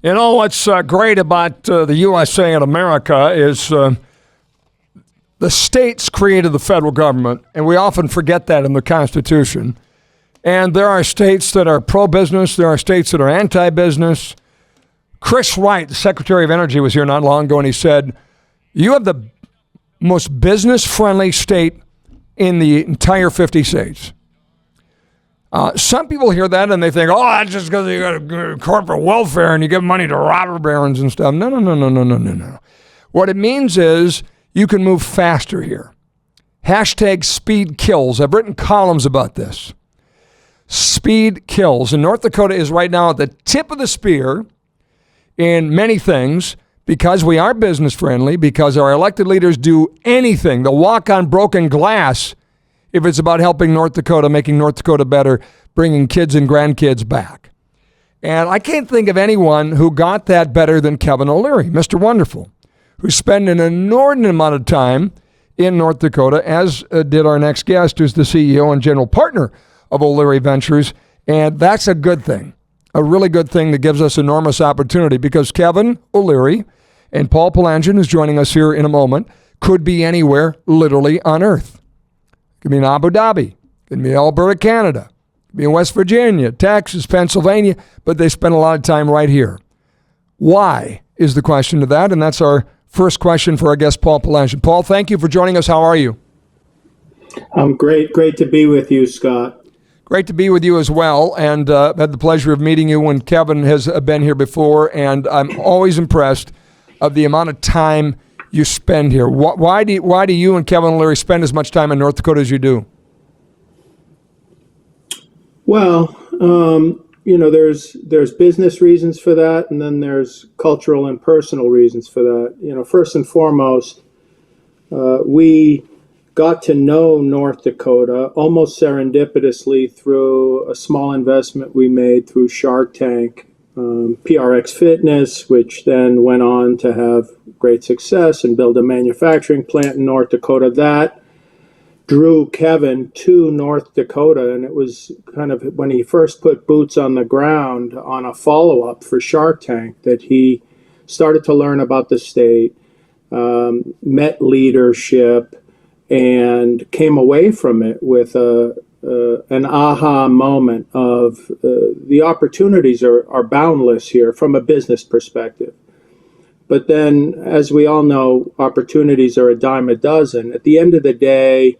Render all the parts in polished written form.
You know what's great about the USA and America is the states created the federal government, and we often forget that in the Constitution. And there are states that are pro-business. There are states that are anti-business. Chris Wright, the Secretary of Energy, was here not long ago, and he said, you have the most business-friendly state in the entire 50 states. Some people hear that and they think, oh, that's just because you got corporate welfare and you give money to robber barons and stuff. No. What it means is you can move faster here. Hashtag speed kills. I've written columns about this. Speed kills. And North Dakota is right now at the tip of the spear in many things because we are business friendly, because our elected leaders do anything. They'll walk on broken glass if it's about helping North Dakota, making North Dakota better, bringing kids and grandkids back. And I can't think of anyone who got that better than Kevin O'Leary, Mr. Wonderful, who spent an inordinate amount of time in North Dakota, as did our next guest, who's the CEO and general partner of O'Leary Ventures. And that's a good thing, a really good thing that gives us enormous opportunity, because Kevin O'Leary and Paul Palandjian, who's joining us here in a moment, could be anywhere literally on Earth. Could be in Abu Dhabi, could be in Alberta, Canada, could be in West Virginia, Texas, Pennsylvania, but they spend a lot of time right here. Why is the question to that? And that's our first question for our guest, Paul Palandjian. Paul, thank you for joining us. How are you? I'm great. Great to be with you, Scott. Great to be with you as well, and had the pleasure of meeting you when Kevin has been here before, and I'm always impressed of the amount of time you spend here. Why do you and Kevin O'Leary spend as much time in North Dakota as you do? Well, there's business reasons for that, and then there's cultural and personal reasons for that. First and foremost, we got to know North Dakota almost serendipitously through a small investment we made through Shark Tank, PRX Fitness, which then went on to have great success and build a manufacturing plant in North Dakota. That drew Kevin to North Dakota, and it was kind of when he first put boots on the ground on a follow-up for Shark Tank that he started to learn about the state, met leadership, and came away from it with an aha moment of the opportunities are boundless here from a business perspective. But then, as we all know, opportunities are a dime a dozen. At the end of the day,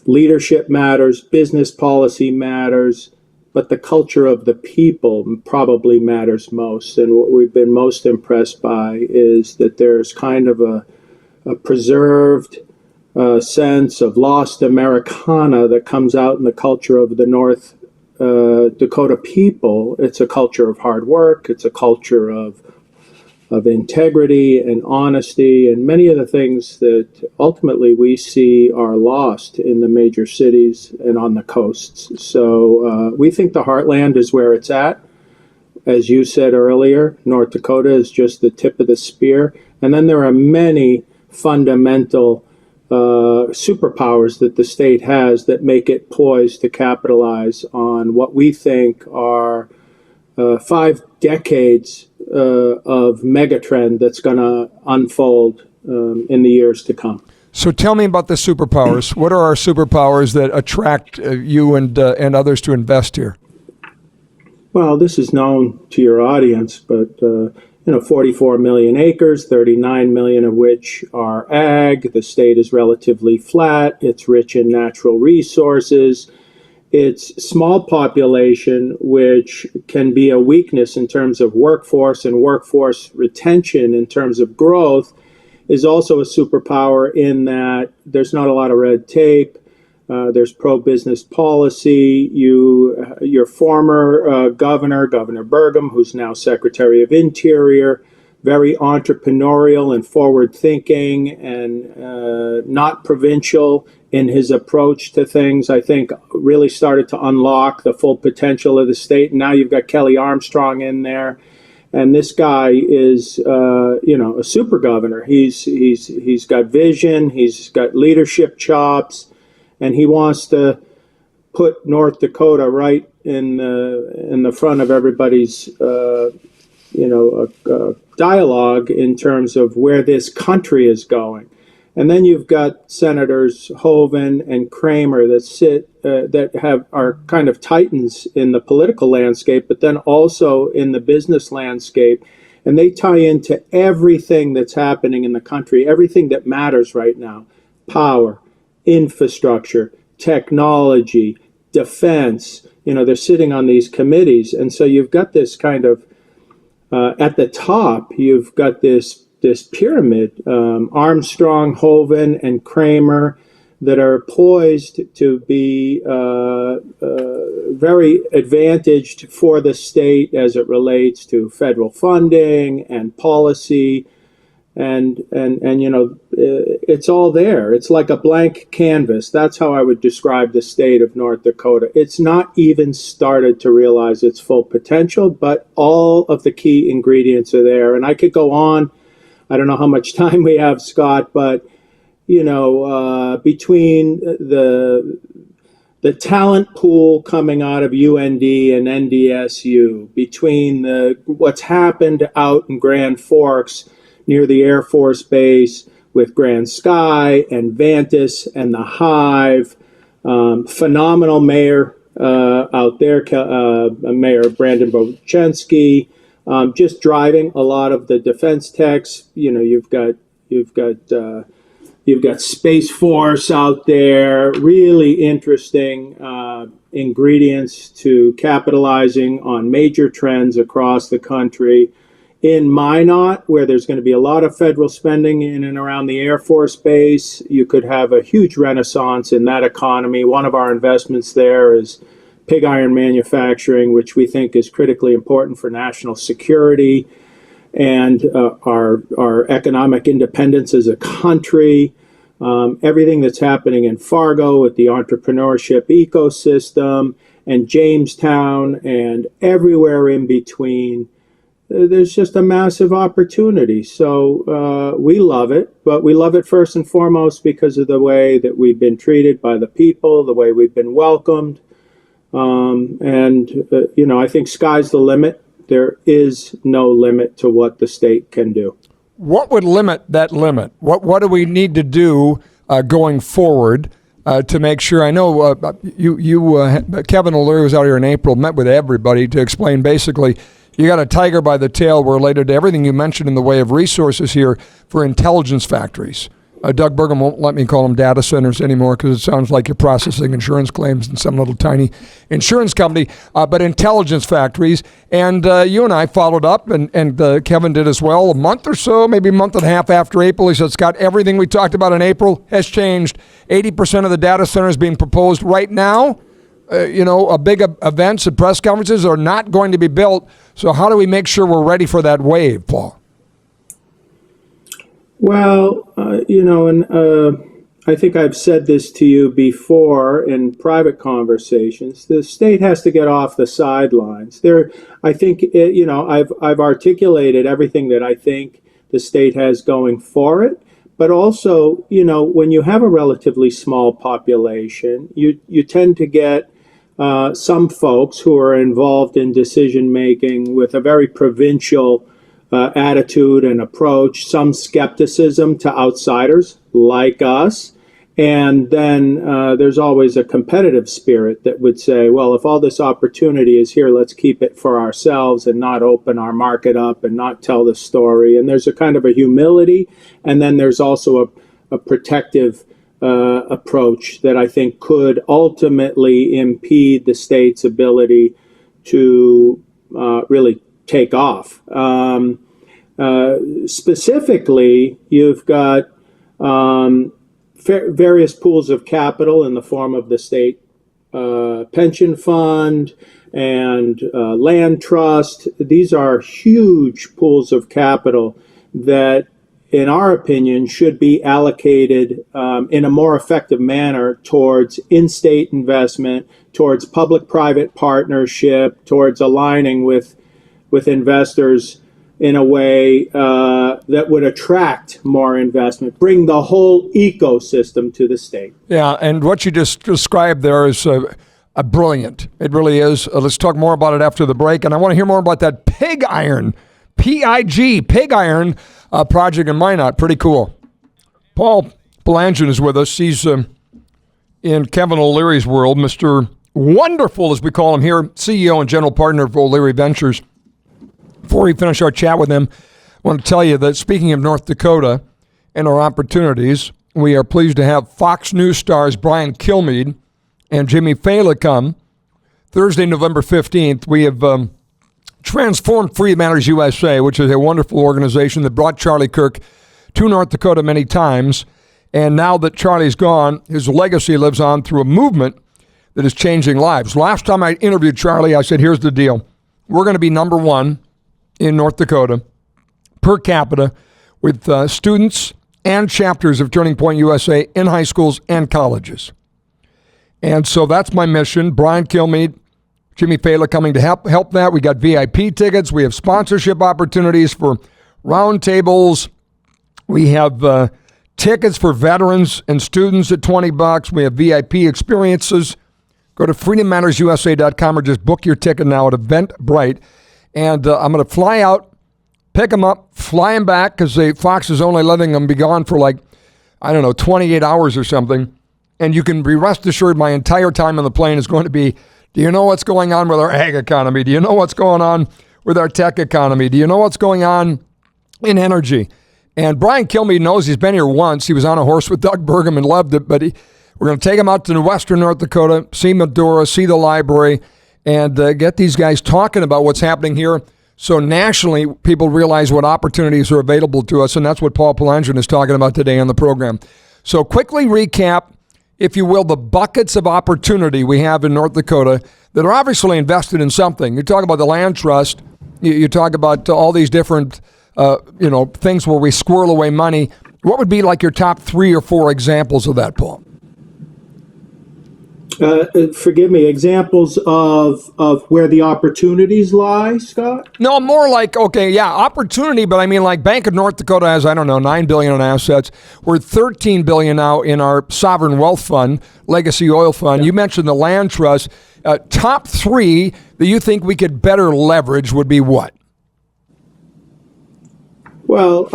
leadership matters, business policy matters, but the culture of the people probably matters most. And what we've been most impressed by is that there's kind of a preserved sense of lost Americana that comes out in the culture of the North Dakota people. It's a culture of hard work. It's a culture of integrity and honesty, and many of the things that ultimately we see are lost in the major cities and on the coasts. So we think the heartland is where it's at. As you said earlier, North Dakota is just the tip of the spear. And then there are many fundamental superpowers that the state has that make it poised to capitalize on what we think are 5 decades of megatrend that's going to unfold in the years to come. So tell me about the superpowers. What are our superpowers that attract you and others to invest here? Well, this is known to your audience, but 44 million acres, 39 million of which are ag. The state is relatively flat. It's rich in natural resources. It's small population, which can be a weakness in terms of workforce and workforce retention in terms of growth, is also a superpower in that there's not a lot of red tape. There's pro-business policy. Your former Governor Burgum, who's now Secretary of Interior, very entrepreneurial and forward-thinking and not provincial in his approach to things, I think really started to unlock the full potential of the state. And now you've got Kelly Armstrong in there. And this guy is, a super governor. He's got vision. He's got leadership chops. And he wants to put North Dakota right in the front of everybody's dialogue in terms of where this country is going. And then you've got Senators Hoeven and Kramer that are kind of titans in the political landscape, but then also in the business landscape. And they tie into everything that's happening in the country, everything that matters right now: power, infrastructure, technology, defense. They're sitting on these committees. And so you've got this kind of, at the top, you've got this pyramid, Armstrong, Hoeven, and Kramer, that are poised to be very advantaged for the state as it relates to federal funding and policy, and it's all there. It's like a blank canvas. That's how I would describe the state of North Dakota. It's not even started to realize its full potential, but all of the key ingredients are there. And I could go on. I don't know how much time we have, Scott, but between the talent pool coming out of UND and NDSU, between what's happened out in Grand Forks near the Air Force Base with Grand Sky and Vantis and the Hive, phenomenal mayor out there, Mayor Brandon Bochenski, just driving a lot of the defense techs. You've got Space Force out there, really interesting ingredients to capitalizing on major trends across the country. In Minot, where there's going to be a lot of federal spending in and around the Air Force Base, you could have a huge renaissance in that economy. One of our investments there is pig iron manufacturing, which we think is critically important for national security and our economic independence as a country. Everything that's happening in Fargo with the entrepreneurship ecosystem, and Jamestown, and everywhere in between. There's just a massive opportunity. So we love it, but we love it first and foremost because of the way that we've been treated by the people, the way we've been welcomed. I think sky's the limit. There is no limit to what the state can do. What would limit that limit? What do we need to do going forward to make sure? I know Kevin O'Leary was out here in April, met with everybody to explain basically you got a tiger by the tail related to everything you mentioned in the way of resources here for intelligence factories. Doug Burgum won't let me call them data centers anymore because it sounds like you're processing insurance claims in some little tiny insurance company, but intelligence factories. And you and I followed up, and Kevin did as well, a month or so, maybe a month and a half after April. He said, Scott, everything we talked about in April has changed. 80% of the data centers being proposed right now, big events and press conferences are not going to be built. So how do we make sure we're ready for that wave, Paul? Well, I think I've said this to you before in private conversations. The state has to get off the sidelines. I think, I've articulated everything that I think the state has going for it. But also, when you have a relatively small population, you tend to get some folks who are involved in decision making with a very provincial attitude and approach, some skepticism to outsiders like us. And then there's always a competitive spirit that would say, well, if all this opportunity is here, let's keep it for ourselves and not open our market up and not tell the story. And there's a kind of a humility. And then there's also a protective approach that I think could ultimately impede the state's ability to really take off. Specifically, you've got various pools of capital in the form of the state pension fund and land trust. These are huge pools of capital that, in our opinion, should be allocated in a more effective manner towards in-state investment, towards public-private partnership, towards aligning with investors in a way that would attract more investment, bring the whole ecosystem to the state. Yeah, and what you just described there is brilliant. It really is. Let's talk more about it after the break. And I want to hear more about that pig iron, PIG, pig iron project in Minot. Pretty cool. Paul Palandjian is with us. He's in Kevin O'Leary's world, Mr. Wonderful, as we call him here, CEO and general partner of O'Leary Ventures. Before we finish our chat with him, I want to tell you that speaking of North Dakota and our opportunities, we are pleased to have Fox News stars Brian Kilmeade and Jimmy Fallon come. Thursday, November 15th, we have transformed Freedom Matters USA, which is a wonderful organization that brought Charlie Kirk to North Dakota many times. And now that Charlie's gone, his legacy lives on through a movement that is changing lives. Last time I interviewed Charlie, I said, here's the deal. We're going to be number one in North Dakota per capita with students and chapters of Turning Point USA in high schools and colleges. And so that's my mission. Brian Kilmeade, Jimmy Fallon coming to help that. We got VIP tickets. We have sponsorship opportunities for roundtables. We have tickets for veterans and students at $20. We have VIP experiences. Go to freedommattersusa.com or just book your ticket now at Eventbrite. And I'm going to fly out, pick them up, fly them back, because Fox is only letting them be gone for 28 hours or something. And you can be rest assured my entire time on the plane is going to be, do you know what's going on with our ag economy? Do you know what's going on with our tech economy? Do you know what's going on in energy? And Brian Kilmeade knows. He's been here once. He was on a horse with Doug Burgum and loved it, but we're going to take him out to western North Dakota, see Medora, see the library, and get these guys talking about what's happening here so nationally people realize what opportunities are available to us, and that's what Paul Palandjian is talking about today on the program. So quickly recap, if you will, the buckets of opportunity we have in North Dakota that are obviously invested in something. You talk about the land trust. You talk about all these different things where we squirrel away money. What would be like your top 3 or 4 examples of that, Paul? Forgive me, examples of where the opportunities lie, Scott? No, more like, opportunity, but I mean like Bank of North Dakota has, $9 billion in assets. We're $13 billion now in our sovereign wealth fund, legacy oil fund. Yeah. You mentioned the land trust. Top 3 that you think we could better leverage would be what? Well,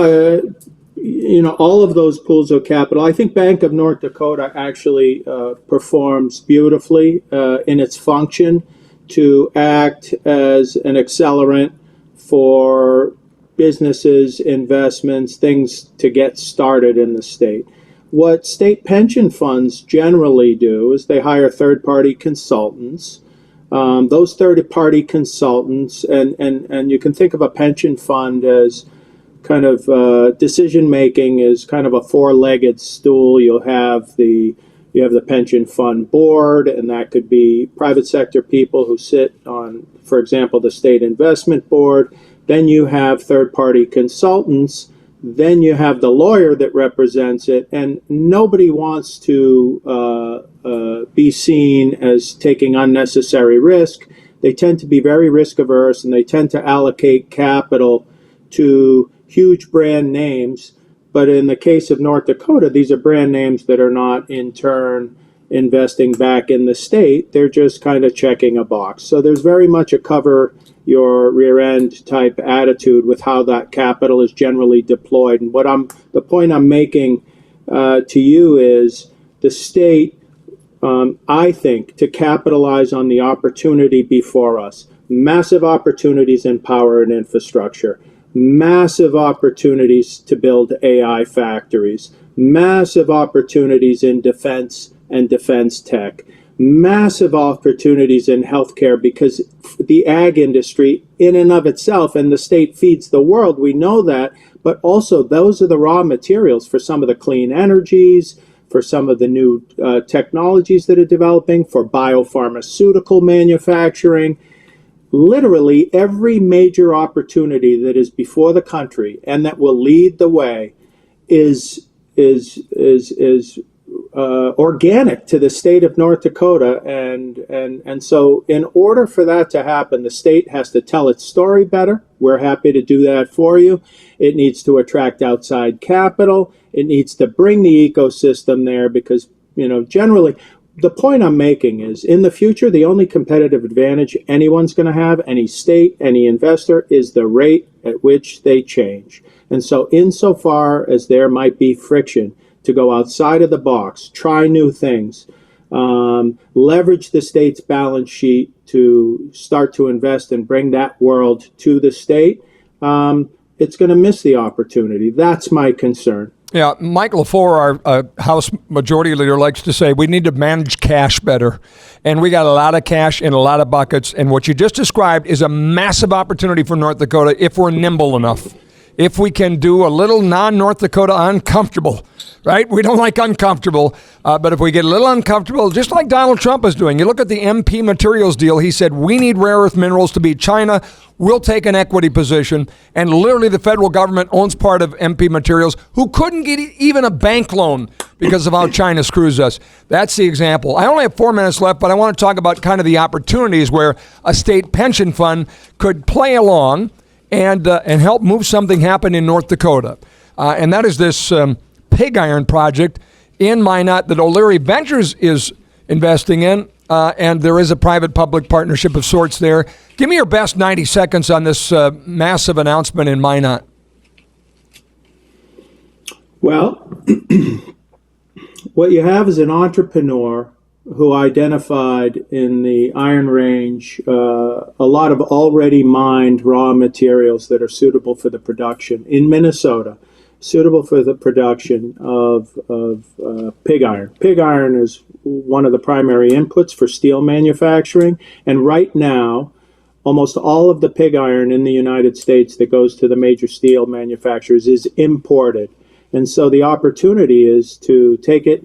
all of those pools of capital. I think Bank of North Dakota actually performs beautifully in its function to act as an accelerant for businesses, investments, things to get started in the state. What state pension funds generally do is they hire third-party consultants. Those third-party consultants, and you can think of a pension fund as kind of decision making is kind of a 4-legged stool. You have the pension fund board, and that could be private sector people who sit on, for example, the state investment board. Then you have third-party consultants. Then you have the lawyer that represents it, and nobody wants to be seen as taking unnecessary risk. They tend to be very risk averse, and they tend to allocate capital to huge brand names. But in the case of North Dakota, these are brand names that are not in turn investing back in the state. They're just kind of checking a box. So there's very much a cover your rear end type attitude with how that capital is generally deployed. And the point I'm making to you is the state, I think, to capitalize on the opportunity before us, massive opportunities in power and infrastructure, massive opportunities to build AI factories, massive opportunities in defense and defense tech, massive opportunities in healthcare, because the ag industry in and of itself, and the state feeds the world, we know that, but also those are the raw materials for some of the clean energies, for some of the new technologies that are developing, for biopharmaceutical manufacturing. Literally every major opportunity that is before the country and that will lead the way is organic to the state of North Dakota, and so in order for that to happen, the state has to tell its story better. We're happy to do that for you. It needs to attract outside capital. It needs to bring the ecosystem there, because generally the point I'm making is, in the future, the only competitive advantage anyone's going to have, any state, any investor, is the rate at which they change. And so insofar as there might be friction to go outside of the box, try new things, leverage the state's balance sheet to start to invest and bring that world to the state, it's going to miss the opportunity. That's my concern. Yeah, Mike LaFleur, our House Majority Leader, likes to say we need to manage cash better. And we got a lot of cash in a lot of buckets. And what you just described is a massive opportunity for North Dakota if we're nimble enough. If we can do a little non-North Dakota uncomfortable, right? We don't like uncomfortable, but if we get a little uncomfortable, just like Donald Trump is doing. You look at the MP Materials deal. He said, we need rare earth minerals to beat China. We'll take an equity position. And literally the federal government owns part of MP Materials, who couldn't get even a bank loan because of how China screws us. That's the example. I only have 4 minutes left, but I want to talk about kind of the opportunities where a state pension fund could play along and help move something happen in North Dakota. And that is this pig iron project in Minot that O'Leary Ventures is investing in. And there is a private-public partnership of sorts there. Give me your best 90 seconds on this massive announcement in Minot. Well, what you have is an entrepreneur who identified in the Iron Range a lot of already mined raw materials that are suitable for the production in Minnesota, suitable for the production of pig iron. Pig iron is one of the primary inputs for steel manufacturing, and right now, almost all of the pig iron in the United States that goes to the major steel manufacturers is imported. And so the opportunity is to take it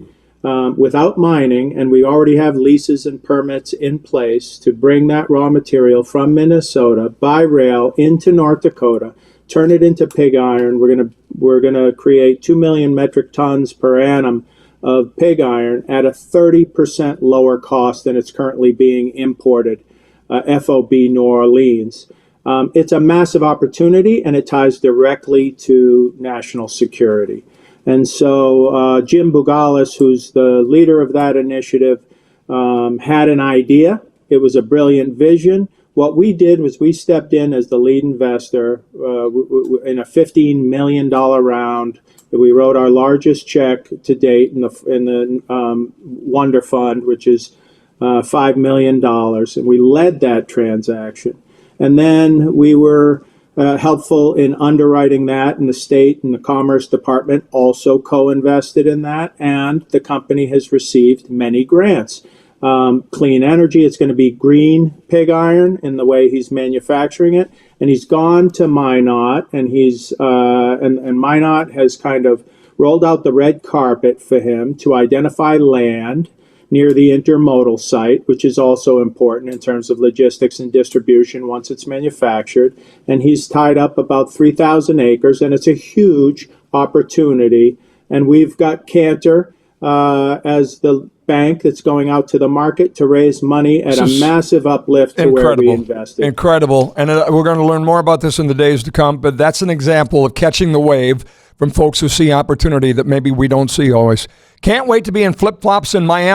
without mining, and we already have leases and permits in place to bring that raw material from Minnesota by rail into North Dakota, turn it into pig iron. We're gonna create 2 million metric tons per annum of pig iron at a 30% lower cost than it's currently being imported, FOB New Orleans. It's a massive opportunity, and it ties directly to national security. And so Jim Bugalis, who's the leader of that initiative, had an idea. It was a brilliant vision. What we did was we stepped in as the lead investor in a $15 million round. We wrote our largest check to date in the Wonder Fund, which is $5 million, and we led that transaction. And then we were helpful in underwriting that, and the state and the Commerce Department also co-invested in that, and the company has received many grants. Clean energy, it's going to be green pig iron in the way he's manufacturing it, and he's gone to Minot, and and Minot has kind of rolled out the red carpet for him to identify land near the intermodal site, which is also important in terms of logistics and distribution once it's manufactured. And he's tied up about 3,000 acres, and it's a huge opportunity. And we've got Cantor as the bank that's going out to the market to raise money at a massive uplift to where we invested. Incredible. And we're going to learn more about this in the days to come, but that's an example of catching the wave from folks who see opportunity that maybe we don't see always. Can't wait to be in flip-flops in Miami.